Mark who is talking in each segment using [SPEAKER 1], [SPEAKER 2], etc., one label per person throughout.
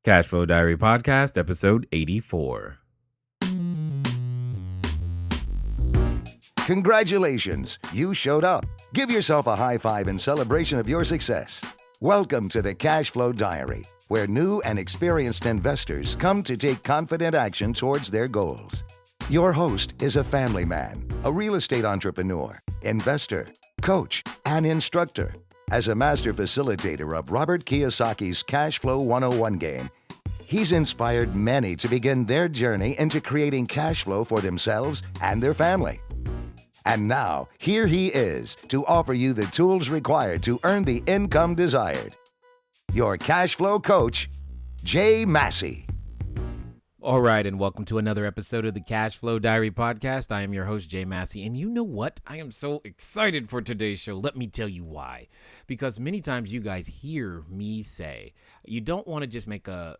[SPEAKER 1] Cashflow Diary Podcast, episode 84.
[SPEAKER 2] Congratulations, you showed up. Give yourself a high five in celebration of your success. Welcome to the Cashflow Diary, where new and experienced investors come to take confident action towards their goals. Your host is a family man, a real estate entrepreneur, investor, coach, and instructor. As a master facilitator of Robert Kiyosaki's Cashflow 101 game, he's inspired many to begin their journey into creating cash flow for themselves and their family. And now, here he is to offer you the tools required to earn the income desired. Your cash flow coach, Jay Massey.
[SPEAKER 1] All right, and welcome to another episode of the Cashflow Diary Podcast. I am your host, Jay Massey, and you know what? I am so excited for today's show. Let me tell you why. Because many times you guys hear me say, you don't want to just make a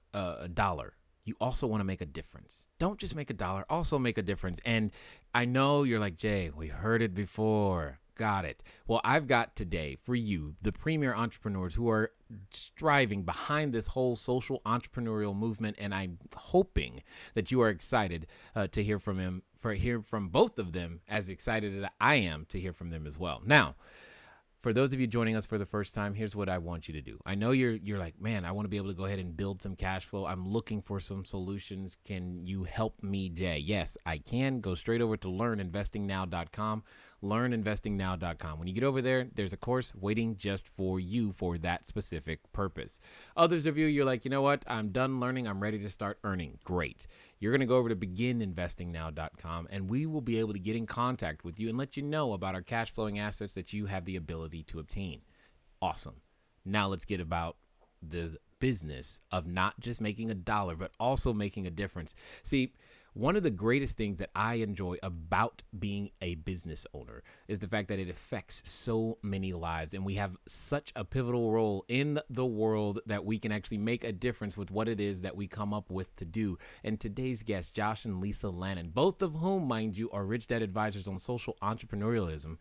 [SPEAKER 1] dollar. You also want to make a difference. Don't just make a dollar, also make a difference. And I know you're like, Jay, we heard it before. Got it. Well, I've got today for you, the premier entrepreneurs who are striving behind this whole social entrepreneurial movement. And I'm hoping that you are excited to hear from both of them, as excited as I am to hear from them as well. Now, for those of you joining us for the first time, here's what I want you to do. I know you're like, man, I want to be able to go ahead and build some cash flow. I'm looking for some solutions. Can you help me, Jay? Yes, I can. Go straight over to learninvestingnow.com, learninvestingnow.com. When you get over there, there's a course waiting just for you for that specific purpose. Others of you, you're like, you know what? I'm done learning. I'm ready to start earning. Great. You're going to go over to begininvestingnow.com, and we will be able to get in contact with you and let you know about our cash flowing assets that you have the ability to obtain. Awesome. Now let's get about the business of not just making a dollar, but also making a difference. See, one of the greatest things that I enjoy about being a business owner is the fact that it affects so many lives, and we have such a pivotal role in the world that we can actually make a difference with what it is that we come up with to do. And today's guests, Josh and Lisa Lannon, both of whom, mind you, are Rich Dad Advisors on social entrepreneurialism,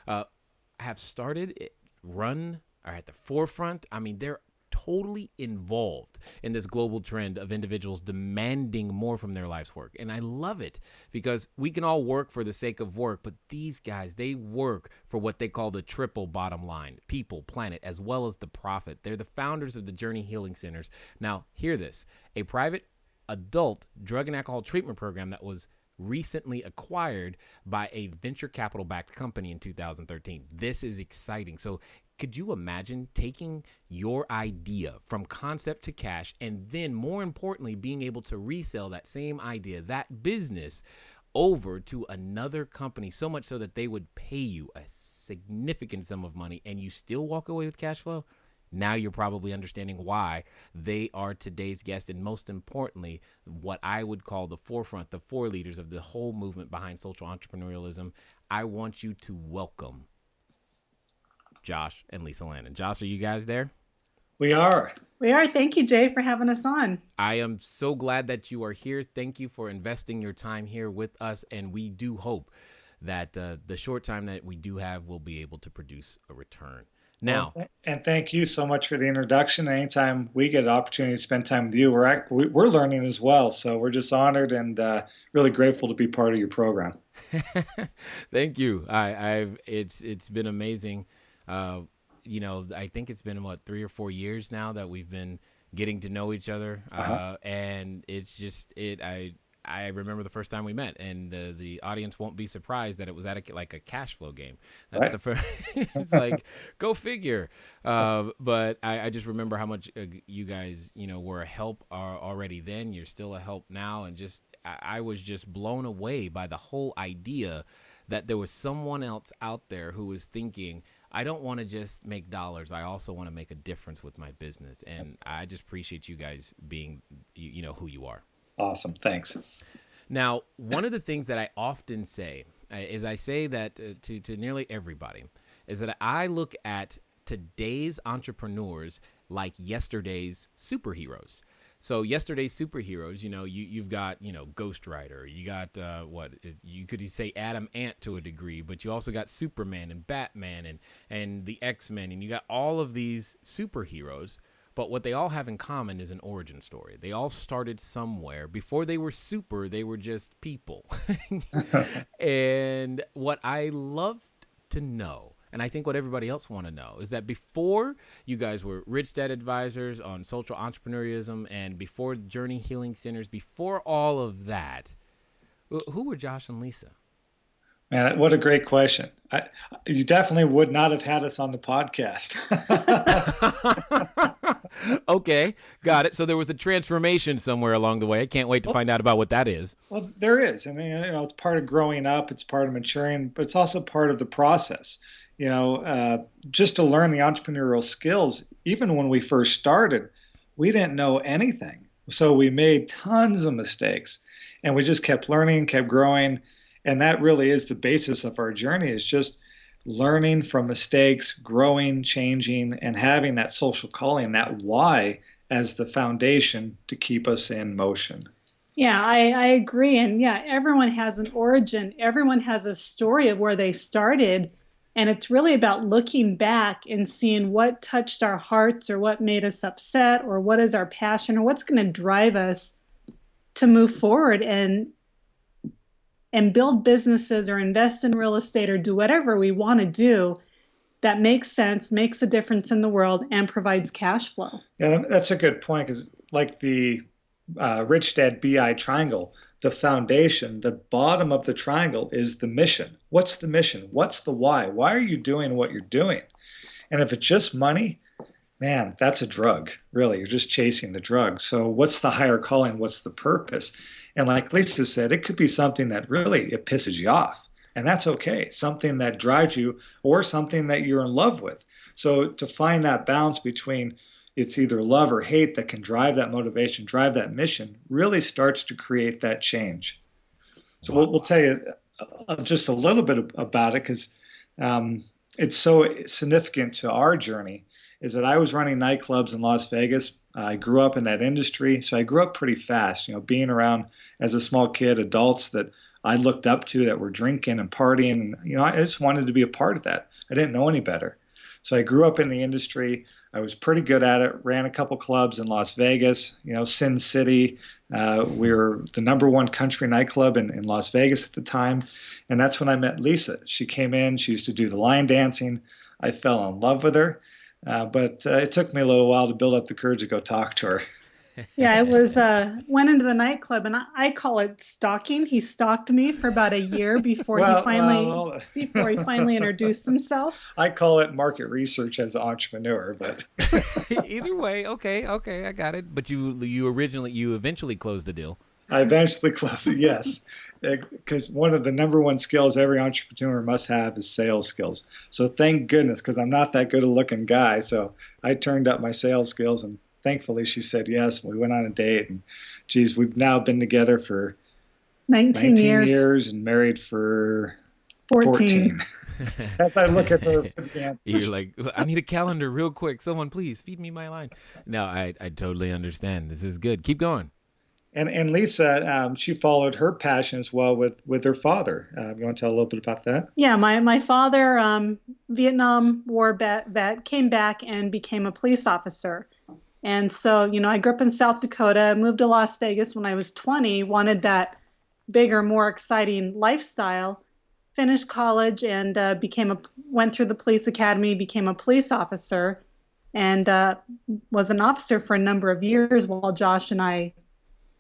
[SPEAKER 1] have started, run, are at the forefront. I mean, they're totally involved in this global trend of individuals demanding more from their life's work. And I love it because we can all work for the sake of work, but these guys, they work for what they call the triple bottom line: people, planet, as well as the profit. They're the founders of the Journey Healing Centers. Now, hear this: a private adult drug and alcohol treatment program that was recently acquired by a venture capital backed company in 2013. This is exciting. So could you imagine taking your idea from concept to cash, and then more importantly, being able to resell that same idea, that business, over to another company, so much so that they would pay you a significant sum of money and you still walk away with cash flow? Now you're probably understanding why they are today's guest, and most importantly, what I would call the forefront, the four leaders of the whole movement behind social entrepreneurialism. I want you to welcome Josh and Lisa Lannon. Josh, are you guys there?
[SPEAKER 3] We are.
[SPEAKER 4] Thank you, Jay, for having us on.
[SPEAKER 1] I am so glad that you are here. Thank you for investing your time here with us, and we do hope that the short time that we do have will be able to produce a return. Now,
[SPEAKER 3] and thank you so much for the introduction. Anytime we get an opportunity to spend time with you, we're learning as well. So we're just honored and really grateful to be part of your program.
[SPEAKER 1] Thank you. It's been amazing. I think it's been 3 or 4 years now that we've been getting to know each other, and it's just I remember the first time we met, and the audience won't be surprised that it was at a cash flow game. That's right. The first. It's like, go figure. But I just remember how much you guys, were a help already then. You're still a help now, and I was just blown away by the whole idea that there was someone else out there who was thinking, I don't want to just make dollars. I also want to make a difference with my business. And I just appreciate you guys being, who you are.
[SPEAKER 3] Awesome. Thanks.
[SPEAKER 1] Now, one of the things that I often say is I say that to nearly everybody is that I look at today's entrepreneurs like yesterday's superheroes. So yesterday's superheroes, you've got, Ghost Rider, you got you could say Adam Ant to a degree, but you also got Superman and Batman and the X-Men, and you got all of these superheroes. But what they all have in common is an origin story. They all started somewhere. Before they were super, they were just people. And what I loved to know, and I think what everybody else want to know, is that before you guys were Rich Dad Advisors on social entrepreneurialism and before Journey Healing Centers, before all of that, who were Josh and Lisa?
[SPEAKER 3] Man, what a great question. You definitely would not have had us on the podcast.
[SPEAKER 1] Okay, got it. So there was a transformation somewhere along the way. I can't wait to find out about what that is.
[SPEAKER 3] Well, there is. I mean, it's part of growing up, it's part of maturing, but it's also part of the process. Just to learn the entrepreneurial skills, even when we first started, we didn't know anything. So we made tons of mistakes and we just kept learning, kept growing. And that really is the basis of our journey, is just learning from mistakes, growing, changing, and having that social calling, that why, as the foundation to keep us in motion.
[SPEAKER 4] Yeah, I agree. And yeah, everyone has an origin. Everyone has a story of where they started. And it's really about looking back and seeing what touched our hearts or what made us upset or what is our passion or what's going to drive us to move forward and build businesses or invest in real estate or do whatever we want to do that makes sense, makes a difference in the world, and provides cash flow.
[SPEAKER 3] Yeah, that's a good point, because like the Rich Dad BI triangle, the foundation, the bottom of the triangle is the mission. What's the mission? What's the why? Why are you doing what you're doing? And if it's just money, man, that's a drug. Really, you're just chasing the drug. So what's the higher calling? What's the purpose? And like Lisa said, it could be something that really it pisses you off. And that's okay. Something that drives you or something that you're in love with. So to find that balance between it's either love or hate that can drive that motivation, drive that mission, really starts to create that change. So we'll tell you just a little bit about it, because it's so significant to our journey, is that I was running nightclubs in Las Vegas. I grew up in that industry, so I grew up pretty fast, being around as a small kid, adults that I looked up to that were drinking and partying. And, I just wanted to be a part of that. I didn't know any better. So I grew up in the industry. I was pretty good at it, ran a couple clubs in Las Vegas, Sin City. We were the #1 country nightclub in Las Vegas at the time. And that's when I met Lisa. She came in, she used to do the line dancing. I fell in love with her. But it took me a little while to build up the courage to go talk to her.
[SPEAKER 4] Yeah, it was, went into the nightclub and I call it stalking. He stalked me for about a year before he finally introduced himself.
[SPEAKER 3] I call it market research as an entrepreneur, but
[SPEAKER 1] either way, okay, I got it. But you eventually closed the deal.
[SPEAKER 3] I eventually closed it, yes. Because one of the #1 skills every entrepreneur must have is sales skills. So thank goodness, because I'm not that good a looking guy. So I turned up my sales skills, and thankfully she said yes. We went on a date, and geez, we've now been together for
[SPEAKER 4] 19 years
[SPEAKER 3] and married for
[SPEAKER 4] 14.
[SPEAKER 3] As I look at the
[SPEAKER 1] You're like, I need a calendar real quick. Someone please feed me my line. No, I totally understand. This is good. Keep going.
[SPEAKER 3] And Lisa, she followed her passion as well with her father. You want to tell a little bit about that?
[SPEAKER 4] Yeah, my father, Vietnam War vet, came back and became a police officer. And so, I grew up in South Dakota, moved to Las Vegas when I was 20, wanted that bigger, more exciting lifestyle, finished college and went through the police academy, became a police officer, and was an officer for a number of years while Josh and I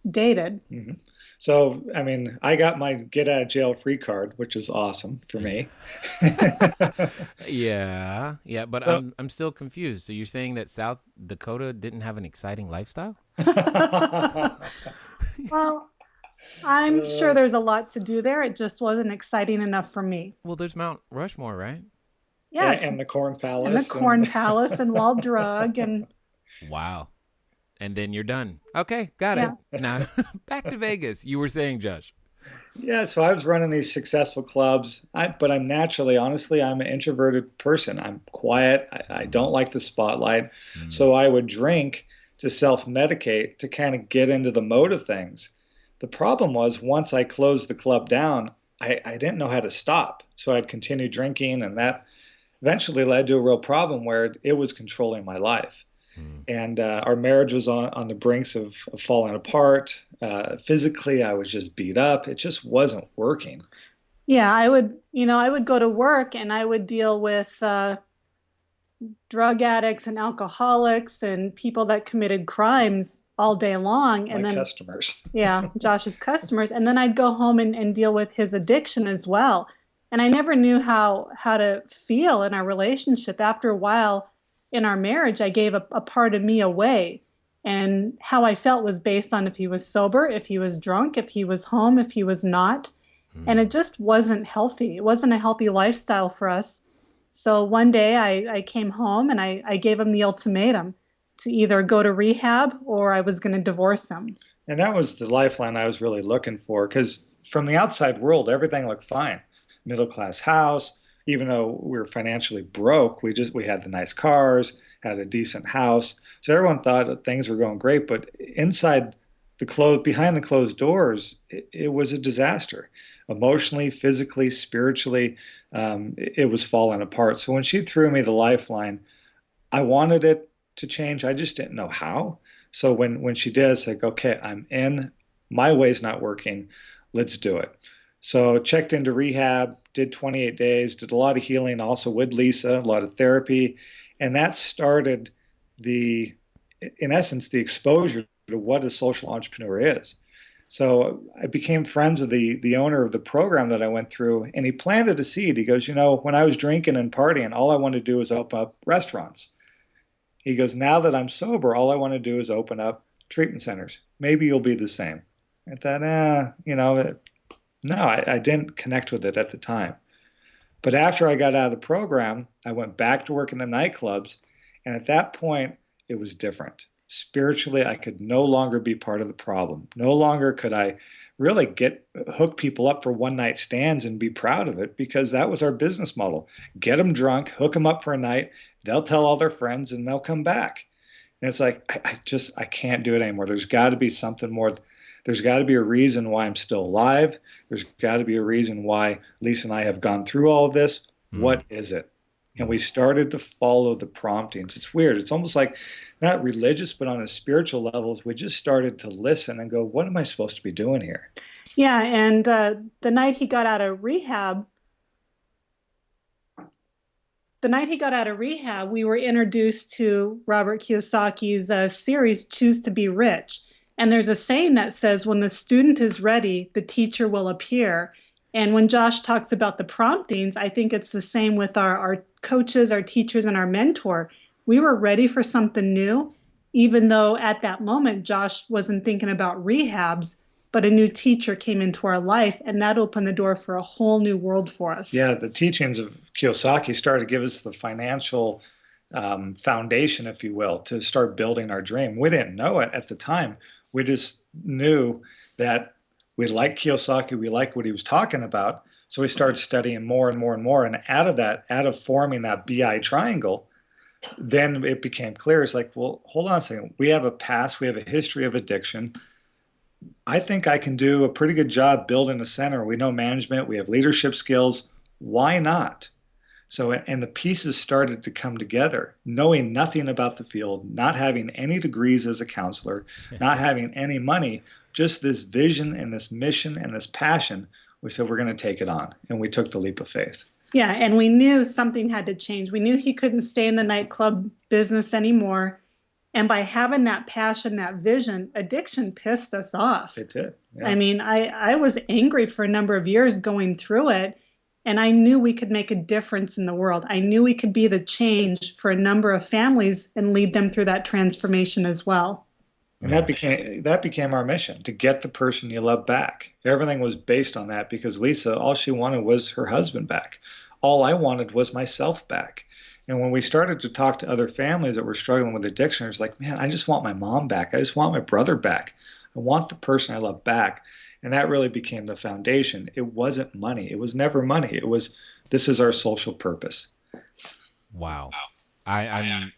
[SPEAKER 4] dated.
[SPEAKER 3] Mm-hmm. So, I mean, I got my get out of jail free card, which is awesome for me.
[SPEAKER 1] Yeah, but so, I'm still confused. So you're saying that South Dakota didn't have an exciting lifestyle?
[SPEAKER 4] Well, I'm sure there's a lot to do there. It just wasn't exciting enough for me.
[SPEAKER 1] Well, there's Mount Rushmore, right?
[SPEAKER 4] Yeah,
[SPEAKER 3] and the Corn Palace.
[SPEAKER 4] And the Corn Palace and Wall Drug and.
[SPEAKER 1] Wow. And then you're done. Okay, got it. Now, back to Vegas. You were saying, Josh.
[SPEAKER 3] Yeah, so I was running these successful clubs, but I'm naturally, honestly, I'm an introverted person. I'm quiet. I don't like the spotlight. So I would drink to self-medicate to kind of get into the mode of things. The problem was once I closed the club down, I didn't know how to stop. So I'd continue drinking, and that eventually led to a real problem where it was controlling my life. And our marriage was on the brinks of falling apart. Physically, I was just beat up. It just wasn't working.
[SPEAKER 4] Yeah, I would go to work and I would deal with drug addicts and alcoholics and people that committed crimes all day long. And
[SPEAKER 3] My
[SPEAKER 4] then,
[SPEAKER 3] customers.
[SPEAKER 4] yeah, Josh's customers. And then I'd go home and deal with his addiction as well. And I never knew how to feel in our relationship. After a while in our marriage, I gave a part of me away. And how I felt was based on if he was sober, if he was drunk, if he was home, if he was not. And it just wasn't healthy. It wasn't a healthy lifestyle for us. So one day I came home and I gave him the ultimatum to either go to rehab or I was going to divorce him.
[SPEAKER 3] And that was the lifeline I was really looking for, because from the outside world, everything looked fine. Middle class house, even though we were financially broke, we had the nice cars, had a decent house. So everyone thought that things were going great, but behind the closed doors, it was a disaster. Emotionally, physically, spiritually, it was falling apart. So when she threw me the lifeline, I wanted it to change. I just didn't know how. So when she did, it's like, okay, I'm in. My way's not working. Let's do it. So checked into rehab, did 28 days, did a lot of healing also with Lisa, a lot of therapy. And that started in essence, the exposure to what a social entrepreneur is. So I became friends with the owner of the program that I went through, and he planted a seed. He goes, when I was drinking and partying, all I wanted to do was open up restaurants. He goes, now that I'm sober, all I want to do is open up treatment centers. Maybe you'll be the same. I thought, no, I didn't connect with it at the time. But after I got out of the program, I went back to work in the nightclubs. And at that point, it was different. Spiritually, I could no longer be part of the problem. No longer could I really hook people up for one night stands and be proud of it, because that was our business model. Get them drunk, hook them up for a night. They'll tell all their friends and they'll come back. And it's like, I can't do it anymore. There's got to be something more. There's got to be a reason why I'm still alive. There's got to be a reason why Lisa and I have gone through all of this. What is it? And we started to follow the promptings. It's weird. It's almost like not religious, but on a spiritual levels, we just started to listen and go, what am I supposed to be doing here?
[SPEAKER 4] Yeah, and the night he got out of rehab, we were introduced to Robert Kiyosaki's series, Choose to Be Rich. And there's a saying that says, when the student is ready, the teacher will appear. And when Josh talks about the promptings, I think it's the same with our coaches, our teachers, and our mentor. We were ready for something new, even though at that moment, Josh wasn't thinking about rehabs, but a new teacher came into our life, and that opened the door for a whole new world for us.
[SPEAKER 3] Yeah, the teachings of Kiyosaki started to give us the financial foundation, if you will, to start building our dream. We didn't know it at the time. We just knew that we liked Kiyosaki, we liked what he was talking about, so we started studying more and more and more. And out of forming that BI triangle, then it became clear. It's like, well, hold on a second. We have a past, we have a history of addiction. I think I can do a pretty good job building a center. We know management, we have leadership skills. Why not? So, and the pieces started to come together, knowing nothing about the field, not having any degrees as a counselor, not having any money, just this vision and this mission and this passion. We said, we're going to take it on. And we took the leap of faith.
[SPEAKER 4] Yeah, and we knew something had to change. We knew he couldn't stay in the nightclub business anymore. And by having that passion, that vision, addiction pissed us off.
[SPEAKER 3] It did. Yeah.
[SPEAKER 4] I mean, I was angry for a number of years going through it. And I knew we could make a difference in the world. I knew we could be the change for a number of families and lead them through that transformation as well.
[SPEAKER 3] And that became our mission, to get the person you love back. Everything was based on that, because Lisa, all she wanted was her husband back. All I wanted was myself back. And when we started to talk to other families that were struggling with addiction, it was like, man, I just want my mom back. I just want my brother back. I want the person I love back. And that really became the foundation. It wasn't money. It was never money. It was, this is our social purpose.
[SPEAKER 1] Wow. I'm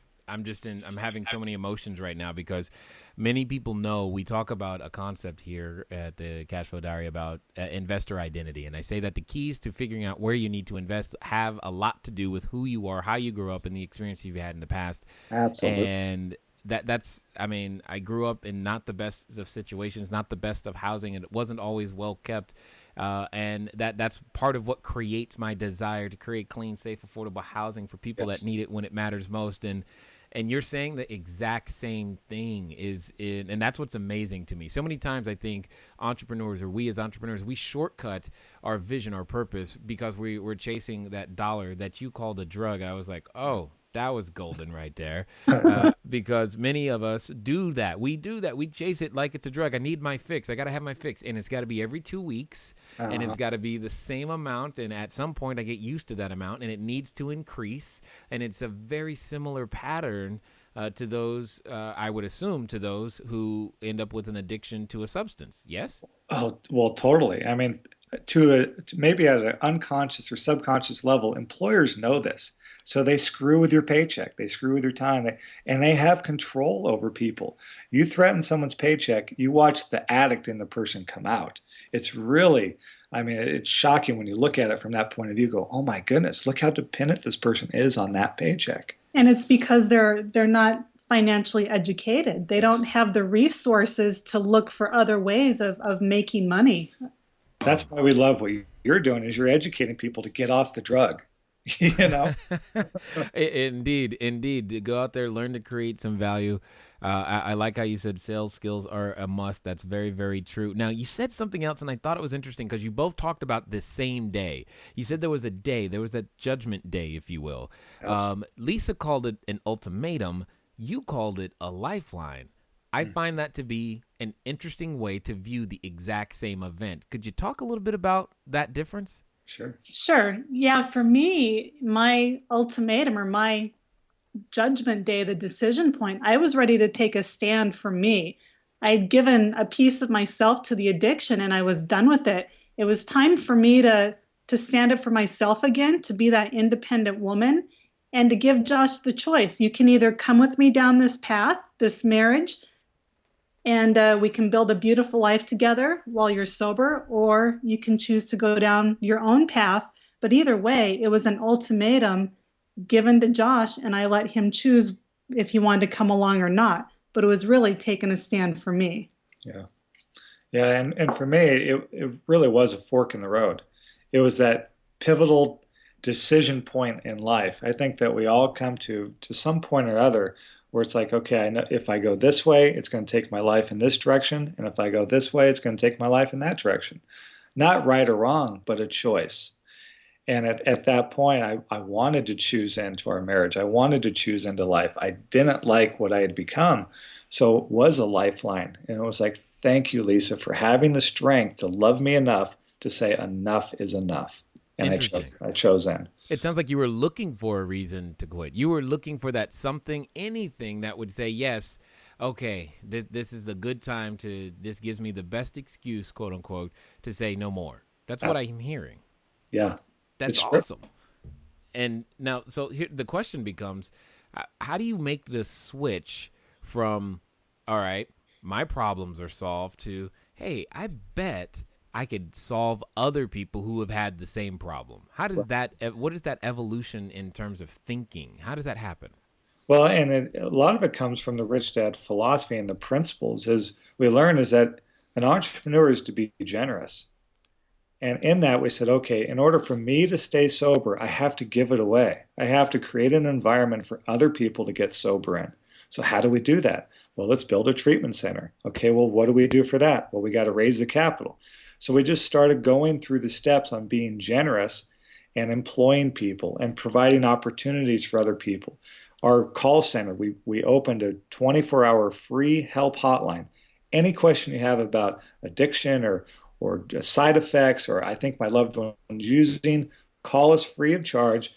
[SPEAKER 1] having so many emotions right now, because many people know we talk about a concept here at the Cashflow Diary about investor identity. And I say that the keys to figuring out where you need to invest have a lot to do with who you are, how you grew up, and the experience you've had in the past.
[SPEAKER 3] Absolutely.
[SPEAKER 1] And that's I mean, I grew up in not the best of situations, not the best of housing, and it wasn't always well kept. And that's part of what creates my desire to create clean, safe, affordable housing for people that
[SPEAKER 3] Yes.
[SPEAKER 1] need it when it matters most. And you're saying the exact same thing and that's what's amazing to me. So many times I think entrepreneurs, or we as entrepreneurs, we shortcut our vision, our purpose, because we're chasing that dollar that you called a drug. I was like, oh, that was golden right there. Because many of us do that. We do that. We chase it like it's a drug. I need my fix. I got to have my fix. And it's got to be every 2 weeks. And it's got to be the same amount. And at some point, I get used to that amount. And it needs to increase. And it's a very similar pattern to those, I would assume, to those who end up with an addiction to a substance. Yes?
[SPEAKER 3] Oh, well, totally. I mean, to maybe at an unconscious or subconscious level, employers know this. So they screw with your paycheck, they screw with your time, and they have control over people. You threaten someone's paycheck, you watch the addict in the person come out. It's really, I mean, it's shocking when you look at it from that point of view. Go, oh my goodness, look how dependent this person is on that paycheck.
[SPEAKER 4] And it's because they're not financially educated. They don't
[SPEAKER 3] Yes.
[SPEAKER 4] have the resources to look for other ways of making money.
[SPEAKER 3] That's why we love what you're doing is you're educating people to get off the drug. You know?
[SPEAKER 1] Indeed, indeed. To go out there, learn to create some value. I like how you said sales skills are a must. That's very, very true. Now, you said something else, and I thought it was interesting because you both talked about the same day. You said there was a day, there was a judgment day, if you will. Lisa called it an ultimatum. You called it a lifeline. I find that to be an interesting way to view the exact same event. Could you talk a little bit about that difference?
[SPEAKER 3] Sure.
[SPEAKER 4] Sure. Yeah, for me, my ultimatum or my judgment day, the decision point, I was ready to take a stand for me. I'd given a piece of myself to the addiction and I was done with it. It was time for me to stand up for myself again, to be that independent woman, and to give Josh the choice. You can either come with me down this path, this marriage, and we can build a beautiful life together while you're sober, or you can choose to go down your own path. But either way, it was an ultimatum given to Josh, and I let him choose if he wanted to come along or not. But it was really taking a stand for me.
[SPEAKER 3] Yeah. Yeah. And for me, it really was a fork in the road. It was that pivotal decision point in life. I think that we all come to some point or other where it's like, okay, I know if I go this way, it's going to take my life in this direction. And if I go this way, it's going to take my life in that direction. Not right or wrong, but a choice. And at that point, I wanted to choose into our marriage. I wanted to choose into life. I didn't like what I had become. So it was a lifeline. And it was like, thank you, Lisa, for having the strength to love me enough to say enough is enough. And
[SPEAKER 1] Interesting.
[SPEAKER 3] I chose in.
[SPEAKER 1] It sounds like you were looking for a reason to quit. You were looking for that something, anything that would say, yes, okay, this is a good time this gives me the best excuse, quote unquote, to say no more. That's what I'm hearing.
[SPEAKER 3] Yeah.
[SPEAKER 1] That's
[SPEAKER 3] It's true.
[SPEAKER 1] awesome. And now, so here the question becomes, how do you make the switch from, all right, my problems are solved to, hey, I bet I could solve other people who have had the same problem. What is that evolution in terms of thinking? How does that happen?
[SPEAKER 3] Well, and a lot of it comes from the Rich Dad philosophy and the principles is we learn is that an entrepreneur is to be generous. And in that, we said, okay, in order for me to stay sober, I have to give it away. I have to create an environment for other people to get sober in. So how do we do that? Well, let's build a treatment center. Okay, well, what do we do for that? Well, we got to raise the capital. So we just started going through the steps on being generous and employing people and providing opportunities for other people. Our call center, we opened a 24-hour free help hotline. Any question you have about addiction or side effects, or I think my loved one's using, call us free of charge,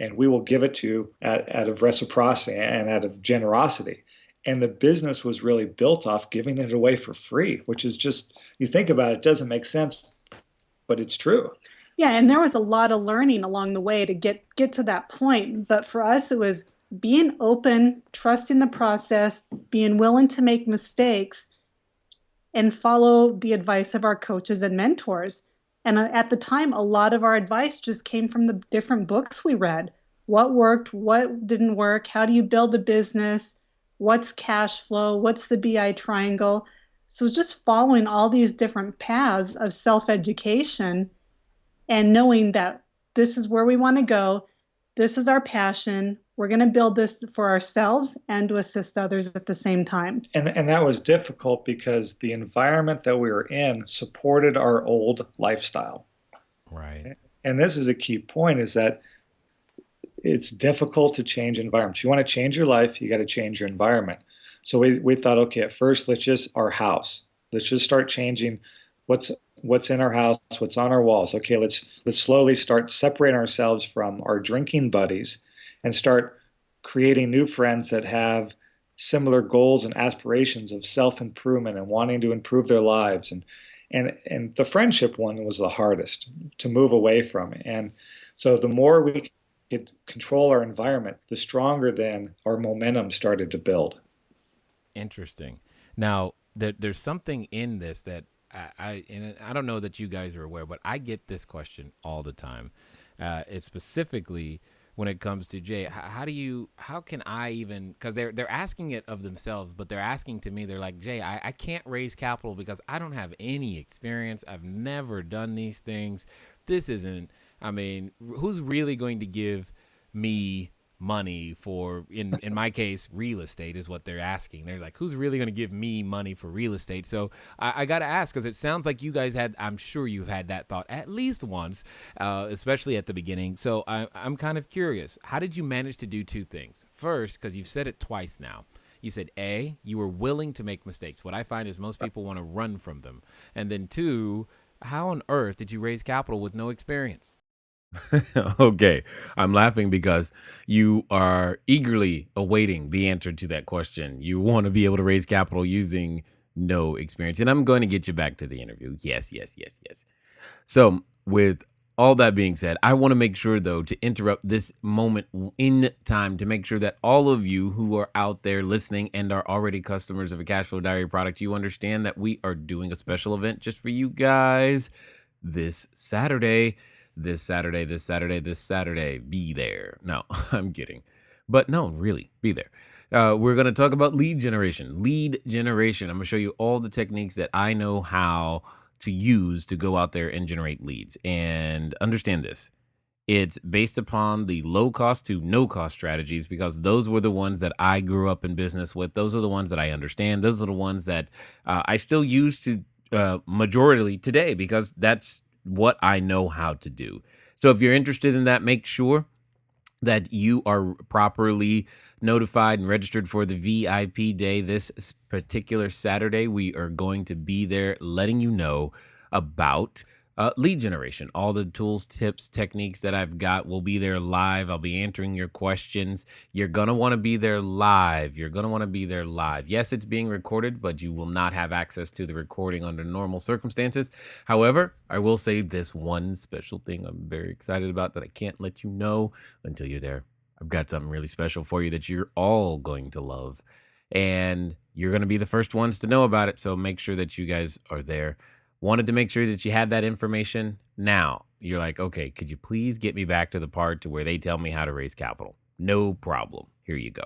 [SPEAKER 3] and we will give it to you out of reciprocity and out of generosity. And the business was really built off giving it away for free, which is just, you think about it, it doesn't make sense, but it's true.
[SPEAKER 4] Yeah, and there was a lot of learning along the way to get to that point. But for us, it was being open, trusting the process, being willing to make mistakes, and follow the advice of our coaches and mentors. And at the time, a lot of our advice just came from the different books we read. What worked, what didn't work, how do you build a business, what's cash flow, what's the BI triangle. So just following all these different paths of self-education and knowing that this is where we want to go. This is our passion. We're going to build this for ourselves and to assist others at the same time.
[SPEAKER 3] And that was difficult because the environment that we were in supported our old lifestyle.
[SPEAKER 1] Right.
[SPEAKER 3] And this is a key point, is that it's difficult to change environments. You want to change your life, you got to change your environment. So we thought, okay, at first, our house. Let's just start changing what's in our house, what's on our walls. Okay, let's slowly start separating ourselves from our drinking buddies and start creating new friends that have similar goals and aspirations of self-improvement and wanting to improve their lives. And the friendship one was the hardest to move away from. And so the more we could control our environment, the stronger then our momentum started to build.
[SPEAKER 1] Interesting. Now, there's something in this that I don't know that you guys are aware, but I get this question all the time. It's specifically when it comes to Jay. How can I even, because they're asking it of themselves, but they're asking to me. They're like, Jay, I can't raise capital because I don't have any experience. I've never done these things. This isn't. I mean, who's really going to give me money for, in my case, real estate is what they're asking. They're like, who's really going to give me money for real estate? So I got to ask, because it sounds like you guys I'm sure you've had that thought at least once, especially at the beginning. So I'm kind of curious. How did you manage to do two things? First, because you've said it twice now. You said, A, you were willing to make mistakes. What I find is most people want to run from them. And then two, how on earth did you raise capital with no experience? Okay, I'm laughing because you are eagerly awaiting the answer to that question. You want to be able to raise capital using no experience. And I'm going to get you back to the interview. Yes, yes, yes, yes. So, with all that being said, I want to make sure, though, to interrupt this moment in time to make sure that all of you who are out there listening and are already customers of a Cashflow Diary product, you understand that we are doing a special event just for you guys this Saturday. This Saturday, be there. No, I'm kidding. But no, really, be there. We're going to talk about lead generation. I'm going to show you all the techniques that I know how to use to go out there and generate leads. And understand this. It's based upon the low cost to no cost strategies, because those were the ones that I grew up in business with. Those are the ones that I understand. Those are the ones that I still use to majority today, because that's what I know how to do. So if you're interested in that, make sure that you are properly notified and registered for the VIP day this particular Saturday. We are going to be there letting you know about lead generation. All the tools, tips, techniques that I've got will be there live. I'll be answering your questions. You're going to want to be there live. Yes, it's being recorded, but you will not have access to the recording under normal circumstances. However, I will say this one special thing I'm very excited about that I can't let you know until you're there. I've got something really special for you that you're all going to love, and you're going to be the first ones to know about it. So make sure that you guys are there. Wanted to make sure that you had that information. Now you're like, okay, could you please get me back to the part to where they tell me how to raise capital? No problem. Here you go.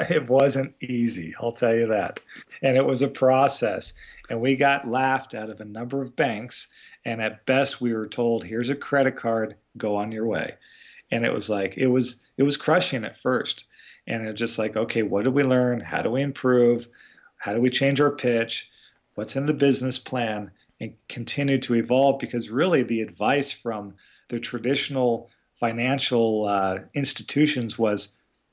[SPEAKER 3] It wasn't easy, I'll tell you that. And it was a process. And we got laughed out of a number of banks. And at best, we were told, here's a credit card, go on your way. And it was like, it was crushing at first. And it's just like, okay, what did we learn? How do we improve? How do we change our pitch? What's in the business plan? And continue to evolve, because really the advice from the traditional financial institutions was,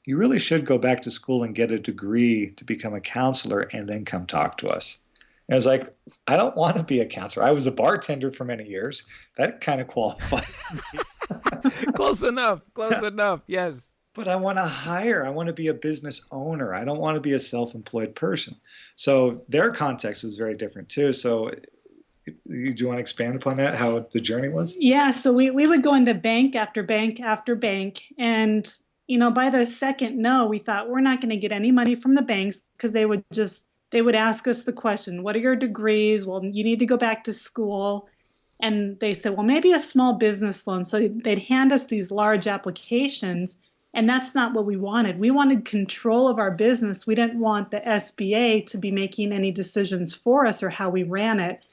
[SPEAKER 3] you really should go back to school and get a degree to become a counselor and then come talk to us. And I was like, I don't want to be a counselor. I was a bartender for many years. That kind of qualifies me.
[SPEAKER 1] Close enough. Yes.
[SPEAKER 3] But I want to hire. I want to be a business owner. I don't want to be a self-employed person. So their context was very different too. So do you want to expand upon that, how the journey was?
[SPEAKER 4] Yeah, so we would go into bank after bank after bank. And, by the second no, we thought we're not going to get any money from the banks, because they would ask us the question, what are your degrees? Well, you need to go back to school. And they said, well, maybe a small business loan. So they'd hand us these large applications. And that's not what we wanted. We wanted control of our business. We didn't want the SBA to be making any decisions for us or how we ran it.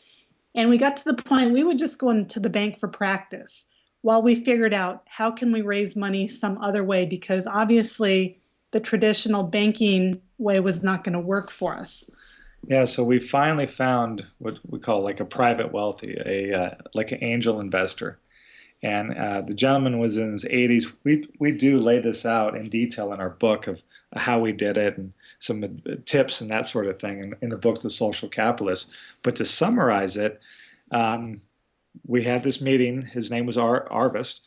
[SPEAKER 4] And we got to the point we would just go into the bank for practice while we figured out how can we raise money some other way, because obviously the traditional banking way was not going to work for us.
[SPEAKER 3] Yeah, so we finally found what we call like a private wealthy, like an angel investor. And the gentleman was in his 80s. We do lay this out in detail in our book of how we did it and some tips and that sort of thing in the book, The Social Capitalist. But to summarize it, we had this meeting. His name was Arvist,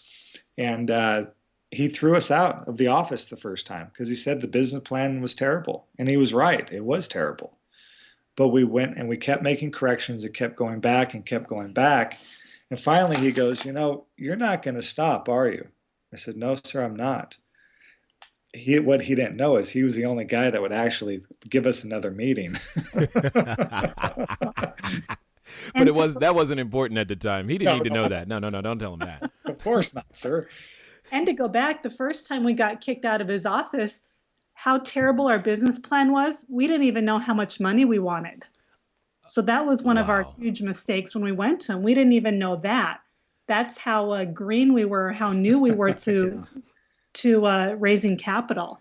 [SPEAKER 3] and he threw us out of the office the first time because he said the business plan was terrible. And he was right. It was terrible. But we went and we kept making corrections. It kept going back and kept going back. And finally he goes, you're not going to stop, are you? I said, no, sir, I'm not. What he didn't know is he was the only guy that would actually give us another meeting.
[SPEAKER 1] But that wasn't important at the time. He didn't need to know that. No, don't tell him that.
[SPEAKER 3] Of course not, sir.
[SPEAKER 4] And to go back, the first time we got kicked out of his office, how terrible our business plan was, we didn't even know how much money we wanted. So that was one of our huge mistakes when we went to him. We didn't even know that. That's how green we were, how new we were to raising capital.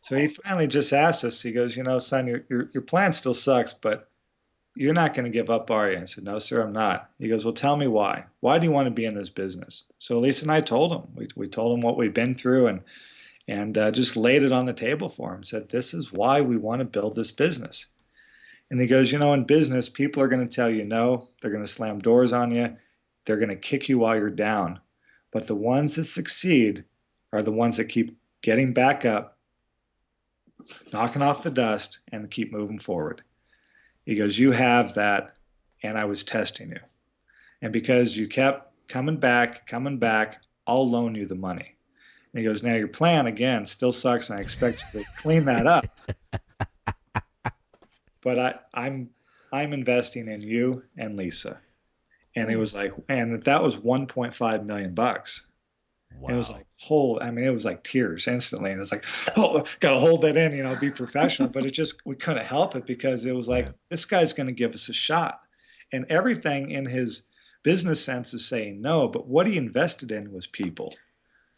[SPEAKER 3] So he finally just asked us, he goes, son, your plan still sucks, but you're not going to give up, are you? I said, no, sir, I'm not. He goes, well, tell me why. Why do you want to be in this business? So Lisa and I told him. We told him what we've been through and just laid it on the table for him. Said, this is why we want to build this business. And he goes, in business, people are going to tell you no. They're going to slam doors on you. They're going to kick you while you're down. But the ones that succeed are the ones that keep getting back up, knocking off the dust, and keep moving forward. He goes, you have that, and I was testing you. And because you kept coming back, I'll loan you the money. And he goes, now your plan, again, still sucks, and I expect you to clean that up. But I'm investing in you and Lisa. And it was like, and that was $1.5 million. Wow. It was like, it was like tears instantly. And it's like, oh, gotta hold that in, be professional. But we couldn't help it because it was like, this guy's going to give us a shot. And everything in his business sense is saying no, but what he invested in was people.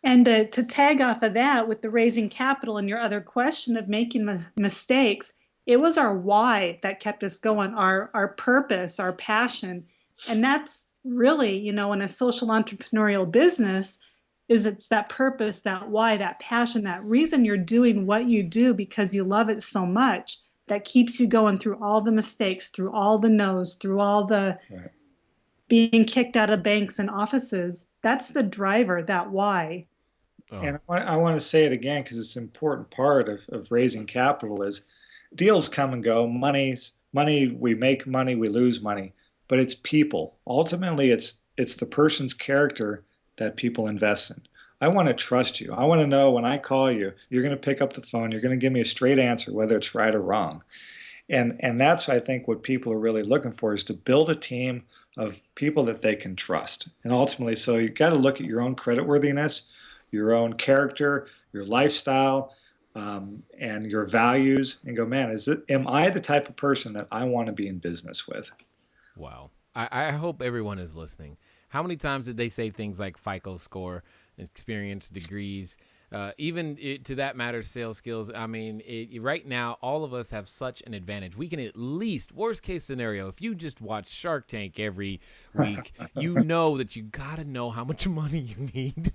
[SPEAKER 4] And to tag off of that with the raising capital and your other question of making mistakes, it was our why that kept us going, our purpose, our passion. And that's really, in a social entrepreneurial business, it's that purpose, that why, that passion, that reason you're doing what you do because you love it so much that keeps you going through all the mistakes, through all the no's, through all the being kicked out of banks and offices. That's the driver, that why.
[SPEAKER 3] Oh. And I want to say it again because it's an important part of raising capital is deals come and go. Money, we make money, we lose money, but it's people. Ultimately, it's the person's character that people invest in. I want to trust you. I want to know when I call you, you're going to pick up the phone, you're going to give me a straight answer, whether it's right or wrong. And that's, I think, what people are really looking for is to build a team of people that they can trust. And ultimately, so you got to look at your own creditworthiness, your own character, your lifestyle, and your values, and go, man, am I the type of person that I want to be in business with?
[SPEAKER 1] Wow. I hope everyone is listening. How many times did they say things like FICO score, experience, degrees, even to that matter, sales skills? I mean, right now, all of us have such an advantage. We can at least, worst case scenario, if you just watch Shark Tank every week, you know that you got to know how much money you need,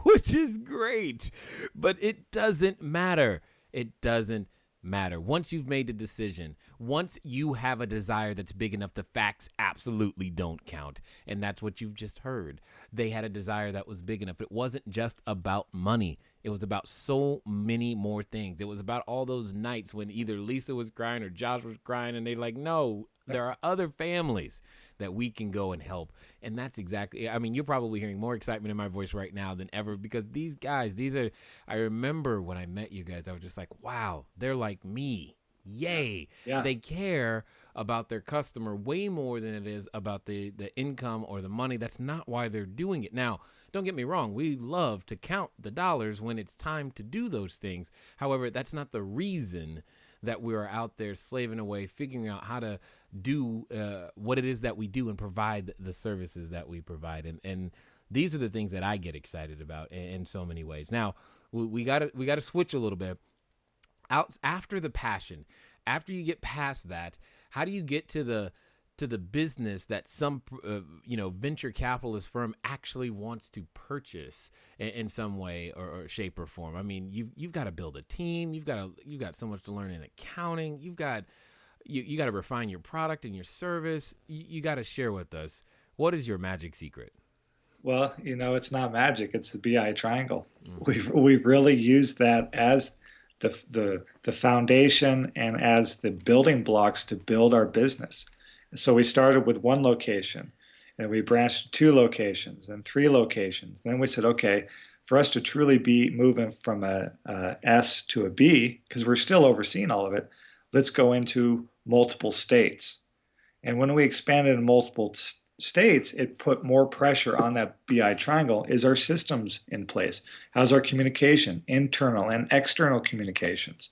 [SPEAKER 1] which is great. But it doesn't matter. It doesn't matter. Once you've made the decision, once you have a desire that's big enough, the facts absolutely don't count. And that's what you've just heard. They had a desire that was big enough. It wasn't just about money. It was about so many more things. It was about all those nights when either Lisa was crying or Josh was crying, and they're like, no, there are other families that we can go and help. And that's exactly, you're probably hearing more excitement in my voice right now than ever, because these guys, I remember when I met you guys, I was just like, wow, they're like me. Yay.
[SPEAKER 3] Yeah.
[SPEAKER 1] They care about their customer way more than it is about the income or the money. That's not why they're doing it. Now, don't get me wrong. We love to count the dollars when it's time to do those things. However, that's not the reason that we are out there slaving away, figuring out how to do what it is that we do and provide the services that we provide. And these are the things that I get excited about in so many ways. Now, we got to switch a little bit. Out after the passion, after you get past that, how do you get to the business that some venture capitalist firm actually wants to purchase in some way or shape or form? I mean, you've got to build a team. You've got so much to learn in accounting. You got to refine your product and your service. You got to share with us, what is your magic secret?
[SPEAKER 3] Well, it's not magic. It's the BI triangle. We've really used that as the foundation and as the building blocks to build our business. So we started with one location, and we branched to 2 locations, then 3 locations. Then we said, okay, for us to truly be moving from a S to a B, because we're still overseeing all of it, let's go into multiple states. And when we expanded in multiple states, it put more pressure on that BI triangle. Is our systems in place? How's our communication, internal and external communications?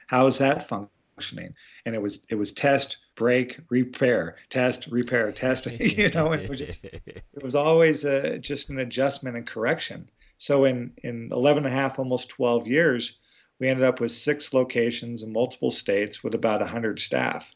[SPEAKER 3] How is that functioning? And it was test, break, repair, test, repair, test. It was always just an adjustment and correction. So in 11 and a half, almost 12 years, we ended up with 6 locations in multiple states with about 100 staff.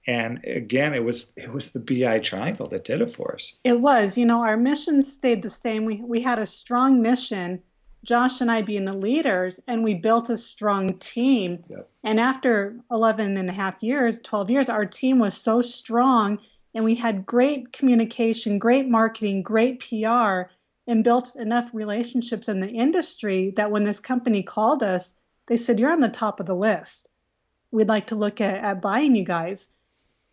[SPEAKER 3] And again, it was the BI triangle that did it for us.
[SPEAKER 4] It was. Our mission stayed the same. We had a strong mission, Josh and I being the leaders, and we built a strong team.
[SPEAKER 3] Yep.
[SPEAKER 4] And after 11 and a half years, 12 years, our team was so strong, and we had great communication, great marketing, great PR, and built enough relationships in the industry that when this company called us, they said, "You're on the top of the list. We'd like to look at buying you guys."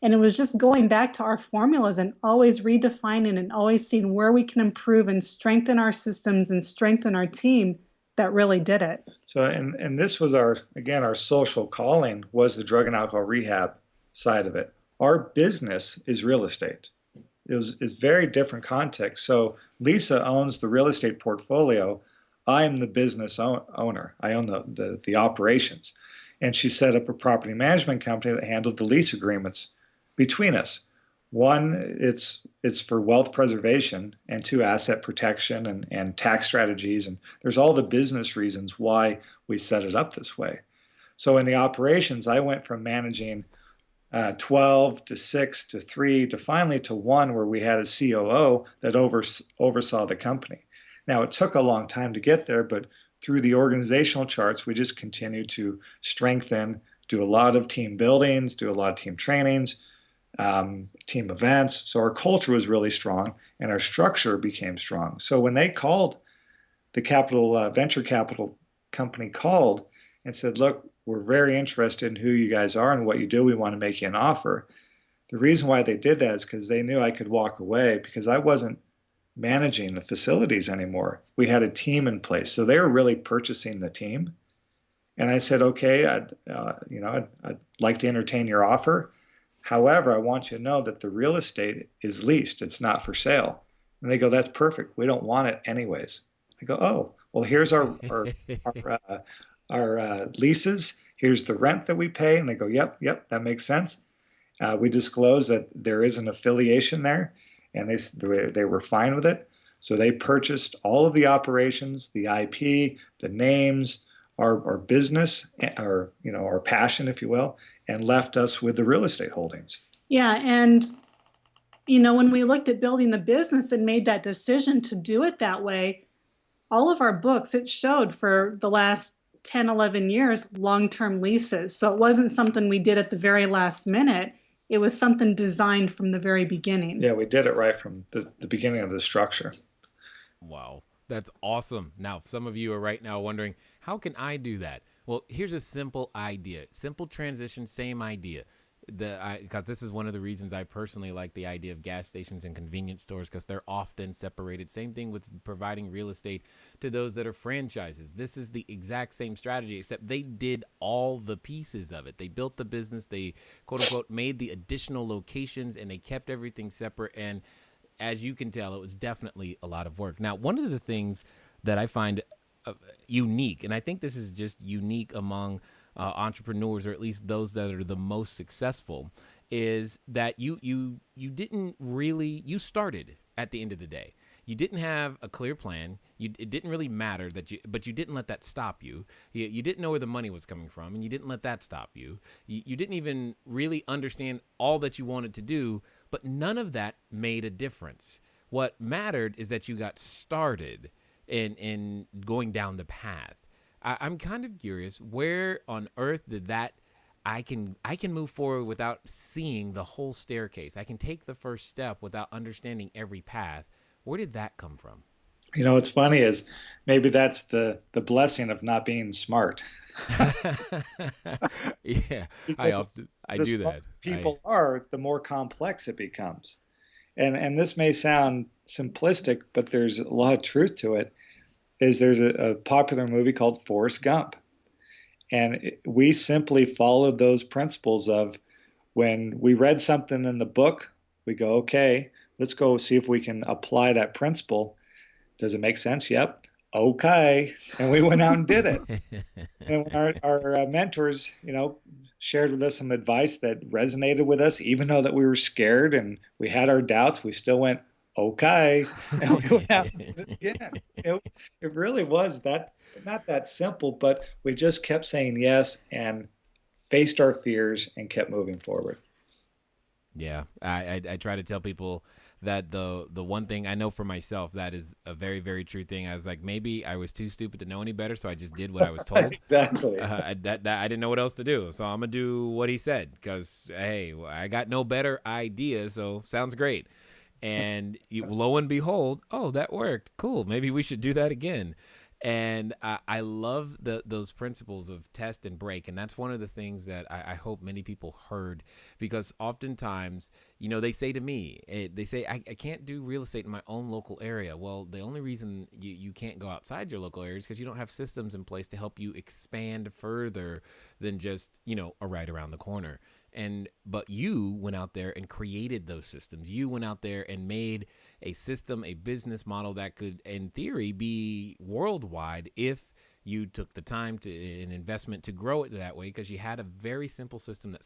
[SPEAKER 4] And it was just going back to our formulas and always redefining and always seeing where we can improve and strengthen our systems and strengthen our team that really did it.
[SPEAKER 3] So, and this was our social calling was the drug and alcohol rehab side of it. Our business is real estate. It's very different context. So Lisa owns the real estate portfolio. I'm the business owner. I own the operations. And she set up a property management company that handled the lease agreements between us. One, it's for wealth preservation, and 2, asset protection and tax strategies. And there's all the business reasons why we set it up this way. So in the operations, I went from managing 12 to 6 to 3 to finally to 1 where we had a COO that oversaw the company. Now, it took a long time to get there, but through the organizational charts, we just continue to strengthen, do a lot of team buildings, do a lot of team trainings, team events. So our culture was really strong and our structure became strong. So when they called, the venture capital company called and said, "Look, we're very interested in who you guys are and what you do. We want to make you an offer." The reason why they did that is because they knew I could walk away because I wasn't managing the facilities anymore. We had a team in place. So they were really purchasing the team. And I said, "Okay, I'd like to entertain your offer. However, I want you to know that the real estate is leased. It's not for sale." And they go, "That's perfect. We don't want it anyways." I go, "Oh, well, here's our leases. Here's the rent that we pay." And they go, yep, that makes sense. We disclose that there is an affiliation there, and they were fine with it. So they purchased all of the operations, the IP, the names, our business, our passion, if you will, and left us with the real estate holdings.
[SPEAKER 4] Yeah. And, when we looked at building the business and made that decision to do it that way, all of our books, it showed for the last 10, 11 years, long-term leases. So it wasn't something we did at the very last minute. It was something designed from the very beginning.
[SPEAKER 3] Yeah, we did it right from the beginning of the structure.
[SPEAKER 1] Wow, that's awesome. Now, some of you are right now wondering, how can I do that? Well, here's a simple idea, simple transition, same idea. Because this is one of the reasons I personally like the idea of gas stations and convenience stores, because they're often separated. Same thing with providing real estate to those that are franchises. This is the exact same strategy, except they did all the pieces of it. They built the business, they quote unquote made the additional locations, and they kept everything separate. And as you can tell, it was definitely a lot of work. Now, one of the things that I find unique, and I think this is just unique among entrepreneurs, or at least those that are the most successful, is that you didn't really, you started at the end of the day. You didn't have a clear plan. It didn't really matter but you didn't let that stop you. You didn't know where the money was coming from, and you didn't let that stop you. You didn't even really understand all that you wanted to do, but none of that made a difference. What mattered is that you got started in going down the path. I'm kind of curious, where on earth did that I can move forward without seeing the whole staircase. I can take the first step without understanding every path. Where did that come from?
[SPEAKER 3] What's funny is maybe that's the blessing of not being smart.
[SPEAKER 1] Yeah,
[SPEAKER 3] Because
[SPEAKER 1] I
[SPEAKER 3] the
[SPEAKER 1] do that.
[SPEAKER 3] smarter people are, the more complex it becomes. And this may sound simplistic, but there's a lot of truth to it. There's a popular movie called Forrest Gump. And we simply followed those principles of, when we read something in the book, we go, okay, let's go see if we can apply that principle. Does it make sense? Yep. Okay. And we went out and did it. And when our mentors, shared with us some advice that resonated with us, even though that we were scared and we had our doubts, we still went, okay. And we went out and did it again. It really was that, not that simple, but we just kept saying yes and faced our fears and kept moving forward.
[SPEAKER 1] Yeah, I try to tell people that the one thing I know for myself that is a very, very true thing. I was like, maybe I was too stupid to know any better, so I just did what I was told.
[SPEAKER 3] Exactly.
[SPEAKER 1] That I didn't know what else to do, so I'm gonna do what he said, because hey, I got no better idea. So sounds great. And lo and behold, oh, that worked. Cool. Maybe we should do that again. And I love those principles of test and break. And that's one of the things that I hope many people heard, because oftentimes, they say to me, they say, I can't do real estate in my own local area. Well, the only reason you can't go outside your local area is because you don't have systems in place to help you expand further than just, a right around the corner. But you went out there and created those systems. You went out there and made a system, a business model that could, in theory, be worldwide if you took the time an investment to grow it that way, because you had a very simple system that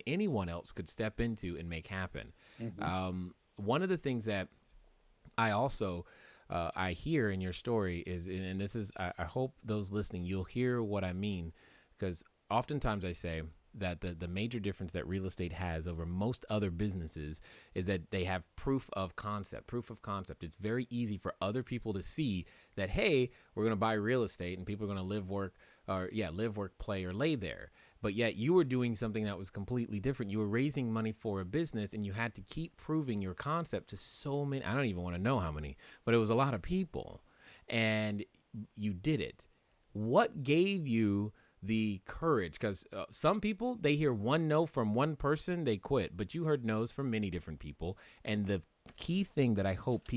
[SPEAKER 1] anyone else could step into and make happen. Mm-hmm. One of the things that I also I hear in your story is, and this is, I hope those listening, you'll hear what I mean, because oftentimes I say that the major difference that real estate has over most other businesses is that they have proof of concept. It's very easy for other people to see that, hey, we're going to buy real estate and people are going to live, work, play, or lay there. But yet you were doing something that was completely different. You were raising money for a business, and you had to keep proving your concept to so many, I don't even want to know how many, but it was a lot of people, and you did it. What gave you the courage? Because some people, they hear one no from one person, they quit, but you heard no's from many different people. And the key thing that I hope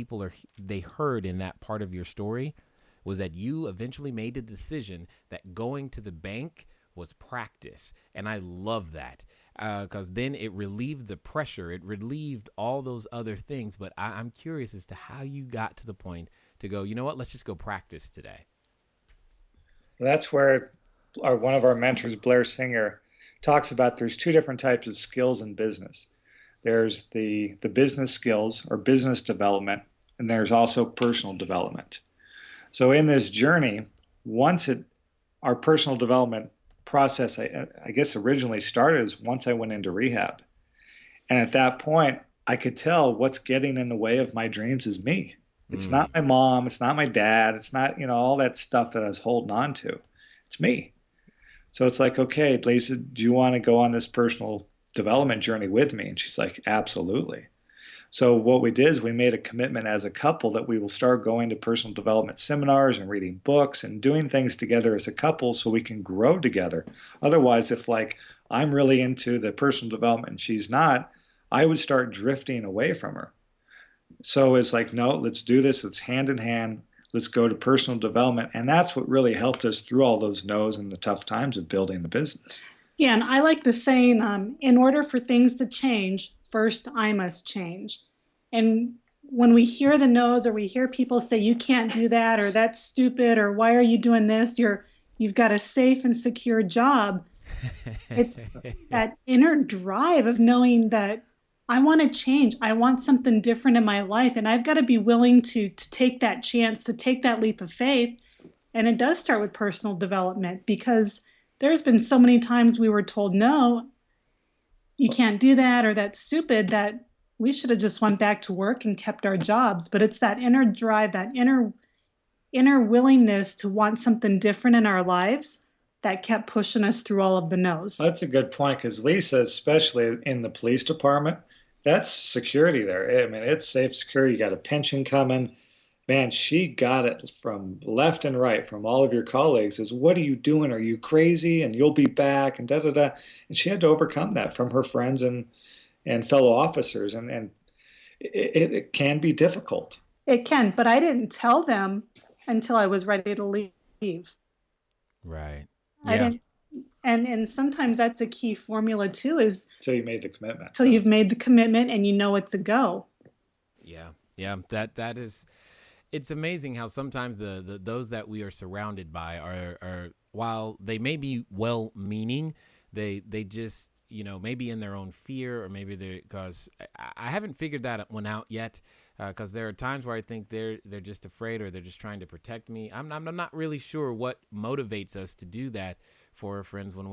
[SPEAKER 1] they heard in that part of your story was that you eventually made the decision that going to the bank was practice. And I love that, because then it relieved the pressure, it relieved all those other things. But I'm curious as to how you got to the point to go, you know what, let's just go practice today.
[SPEAKER 3] That's where one of our mentors, Blair Singer, talks about there's two different types of skills in business. There's the business skills or business development, and there's also personal development. So in this journey, our personal development process, I guess originally started as once I went into rehab. And at that point, I could tell what's getting in the way of my dreams is me. It's not my mom, it's not my dad, it's not, all that stuff that I was holding on to. It's me. So it's like, okay, Lisa, do you want to go on this personal development journey with me? And she's like, absolutely. So what we did is we made a commitment as a couple that we will start going to personal development seminars and reading books and doing things together as a couple so we can grow together. Otherwise, if like I'm really into the personal development and she's not, I would start drifting away from her. So it's like, no, let's do this. Let's hand in hand. Let's go to personal development. And that's what really helped us through all those no's and the tough times of building the business.
[SPEAKER 4] Yeah, and I like the saying, in order for things to change, first I must change. And when we hear the no's or we hear people say you can't do that or that's stupid or why are you doing this? You've got a safe and secure job. It's that inner drive of knowing that I want to change. I want something different in my life. And I've got to be willing to take that chance, to take that leap of faith. And it does start with personal development because there's been so many times we were told, no, you can't do that or that's stupid, that we should have just went back to work and kept our jobs. But it's that inner drive, that inner willingness to want something different in our lives that kept pushing us through all of the no's.
[SPEAKER 3] That's a good point because Lisa, especially in the police department, that's security there. I mean, it's safe security. You got a pension coming. Man, she got it from left and right from all of your colleagues is, what are you doing? Are you crazy? And you'll be back and da da da. And she had to overcome that from her friends and fellow officers. And it can be difficult.
[SPEAKER 4] It can, but I didn't tell them until I was ready to leave.
[SPEAKER 1] Right.
[SPEAKER 4] I didn't, and sometimes that's a key formula too, is
[SPEAKER 3] Until you made the commitment.
[SPEAKER 4] till you've made the commitment and you know it's a go.
[SPEAKER 1] Yeah. Yeah. That is, it's amazing how sometimes the those that we are surrounded by are while they may be well meaning, they just, maybe in their own fear, or maybe because I haven't figured that one out yet. Because there are times where I think they're just afraid, or they're just trying to protect me. I'm not really sure what motivates us to do that for our friends when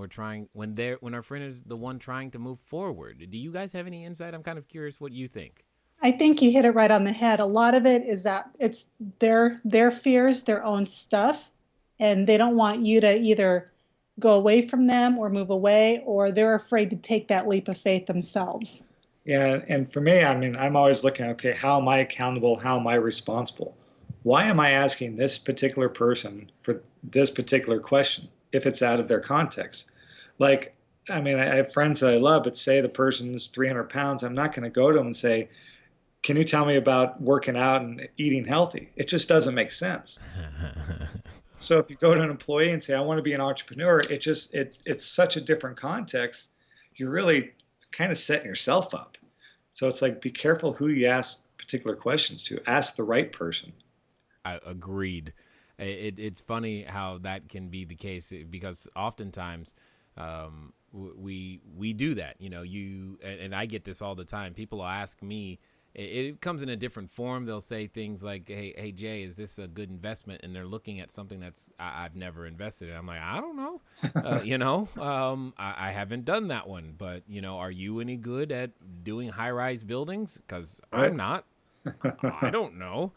[SPEAKER 1] when our friend is the one trying to move forward. Do you guys have any insight? I'm kind of curious what you think.
[SPEAKER 4] I think you hit it right on the head. A lot of it is that it's their fears, their own stuff, and they don't want you to either go away from them or move away, or they're afraid to take that leap of faith themselves.
[SPEAKER 3] Yeah, and for me, I mean, I'm always looking, okay, how am I accountable? How am I responsible? Why am I asking this particular person for this particular question if it's out of their context? Like, I mean, I have friends that I love, but say the person's 300 pounds, I'm not going to go to them and say, can you tell me about working out and eating healthy? It just doesn't make sense. So if you go to an employee and say, I want to be an entrepreneur, it's such a different context. You're really kind of setting yourself up. So it's like, be careful who you ask particular questions to. Ask the right person.
[SPEAKER 1] I agreed. It's funny how that can be the case because oftentimes we do that. And I get this all the time. People will ask me. It comes in a different form. They'll say things like, "Hey, Jay, is this a good investment?" And they're looking at something I've never invested in. I'm like, I don't know. I haven't done that one. But are you any good at doing high-rise buildings? Because I'm not. I don't know.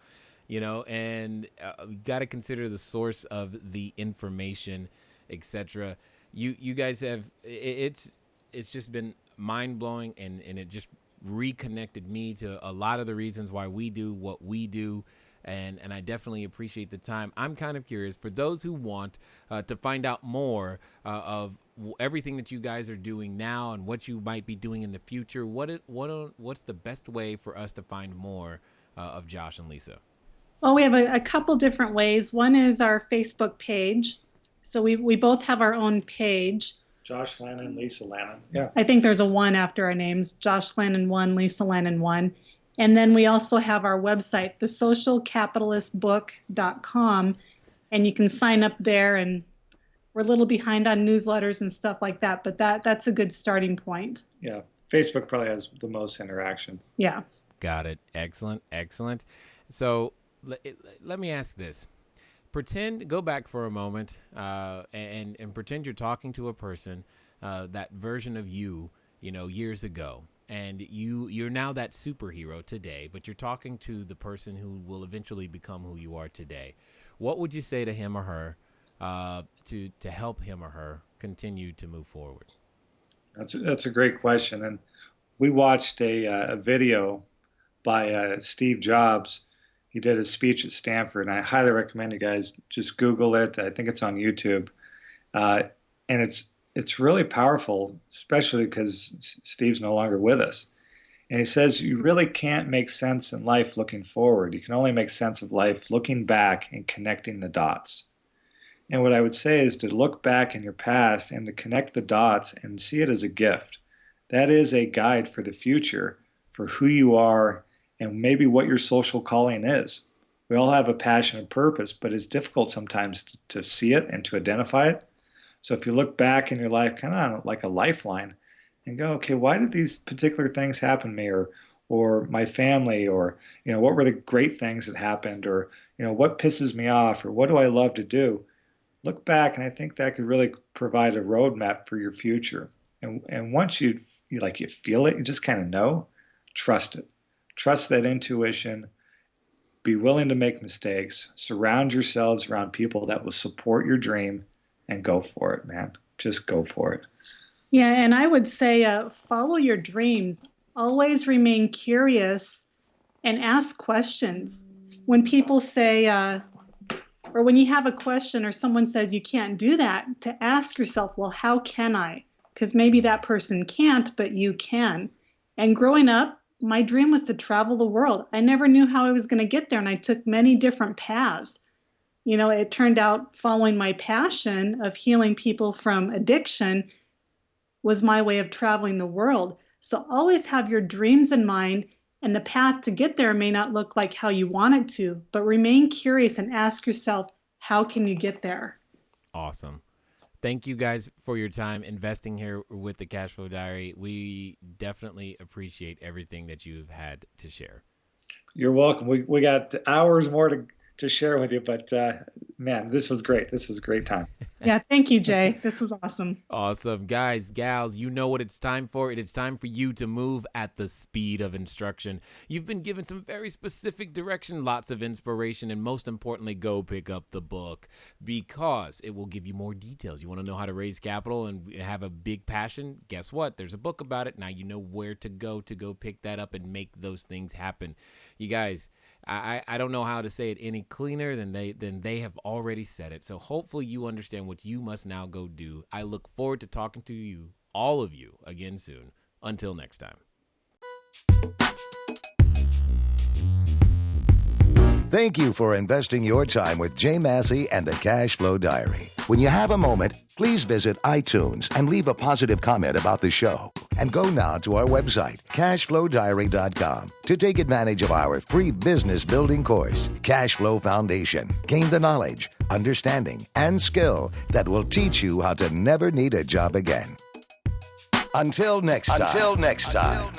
[SPEAKER 1] And you got to consider the source of the information, etc. You guys have it's just been mind blowing, and it just reconnected me to a lot of the reasons why we do what we do, and I definitely appreciate the time. I'm kind of curious for those who want to find out more of everything that you guys are doing now and what you might be doing in the future. What's the best way for us to find more of Josh and Lisa?
[SPEAKER 4] Well, we have a couple different ways. One is our Facebook page. So we both have our own page.
[SPEAKER 3] Josh Lannon, Lisa Lannon. Yeah.
[SPEAKER 4] I think there's a 1 after our names, Josh Lannon 1, Lisa Lannon 1. And then we also have our website, thesocialcapitalistbook.com, and you can sign up there, and we're a little behind on newsletters and stuff like that, but that's a good starting point.
[SPEAKER 3] Yeah. Facebook probably has the most interaction.
[SPEAKER 4] Yeah.
[SPEAKER 1] Got it. Excellent. So let me ask this. Go back for a moment and pretend you're talking to a person, that version of you, years ago, and you're now that superhero today, but you're talking to the person who will eventually become who you are today. What would you say to him or her to help him or her continue to move forward?
[SPEAKER 3] That's a great question. And we watched a video by Steve Jobs. He did a speech at Stanford, and I highly recommend you guys just Google it. I think it's on YouTube. And it's really powerful, especially because Steve's no longer with us. And he says you really can't make sense in life looking forward. You can only make sense of life looking back and connecting the dots. And what I would say is to look back in your past and to connect the dots and see it as a gift. That is a guide for the future, for who you are and maybe what your social calling is. We all have a passion and purpose, but it's difficult sometimes to see it and to identify it. So if you look back in your life, kind of like a lifeline, and go, okay, why did these particular things happen to me, or my family, or what were the great things that happened, or what pisses me off, or what do I love to do? Look back, and I think that could really provide a roadmap for your future. And once you feel it, you just kind of know, trust it. Trust that intuition. Be willing to make mistakes. Surround yourselves around people that will support your dream, and go for it, man. Just go for it.
[SPEAKER 4] Yeah, and I would say follow your dreams. Always remain curious and ask questions. When people say, or when you have a question or someone says you can't do that, to ask yourself, well, how can I? Because maybe that person can't, but you can. And growing up, my dream was to travel the world. I never knew how I was going to get there, and I took many different paths. It turned out following my passion of healing people from addiction was my way of traveling the world. So always have your dreams in mind, and the path to get there may not look like how you want it to, but remain curious and ask yourself, how can you get there?
[SPEAKER 1] Awesome. Thank you guys for your time investing here with the Cashflow Diary. We definitely appreciate everything that you've had to share.
[SPEAKER 3] You're welcome. We got hours more to share with you, but man, this was great. This was a great time.
[SPEAKER 4] Yeah, thank you, Jay. This was awesome.
[SPEAKER 1] Awesome. Guys, gals, you know what it's time for. It is time for you to move at the speed of instruction. You've been given some very specific direction, lots of inspiration, and most importantly, go pick up the book because it will give you more details. You want to know how to raise capital and have a big passion? Guess what? There's a book about it. Now you know where to go pick that up and make those things happen. You guys, I don't know how to say it any cleaner than they have already said it. So hopefully you understand what you must now go do. I look forward to talking to you, all of you, again soon. Until next time.
[SPEAKER 2] Thank you for investing your time with Jay Massey and the Cashflow Diary. When you have a moment, please visit iTunes and leave a positive comment about the show. And go now to our website, cashflowdiary.com, to take advantage of our free business building course, Cashflow Foundation. Gain the knowledge, understanding, and skill that will teach you how to never need a job again. Until next time.